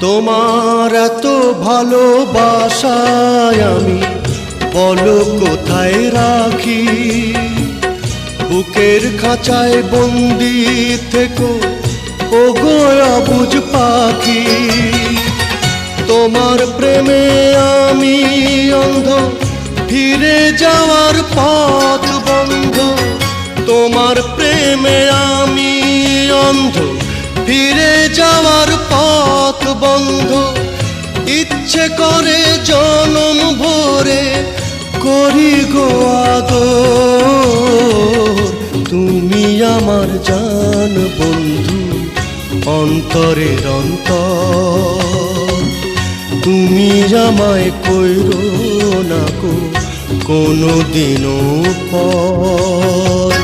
তোমার এত ভালোবাসায় আমি বলো কোথায় রাখি। বুকের খাঁচায় বন্দি থেকো ওগো অবুঝ পাখি। তোমার প্রেমে আমি অন্ধ, ফিরে যাওয়ার পথ বন্ধ। তোমার প্রেমে আমি অন্ধ, ফিরে যাওয়ার পথ বন্ধ। ইচ্ছে করে জনম ভরে করি গো আদর। তুমি আমার জান বন্ধু, অন্তরের অন্তর। তুমি আমায় কইরো না গো কোনো দিনও পর।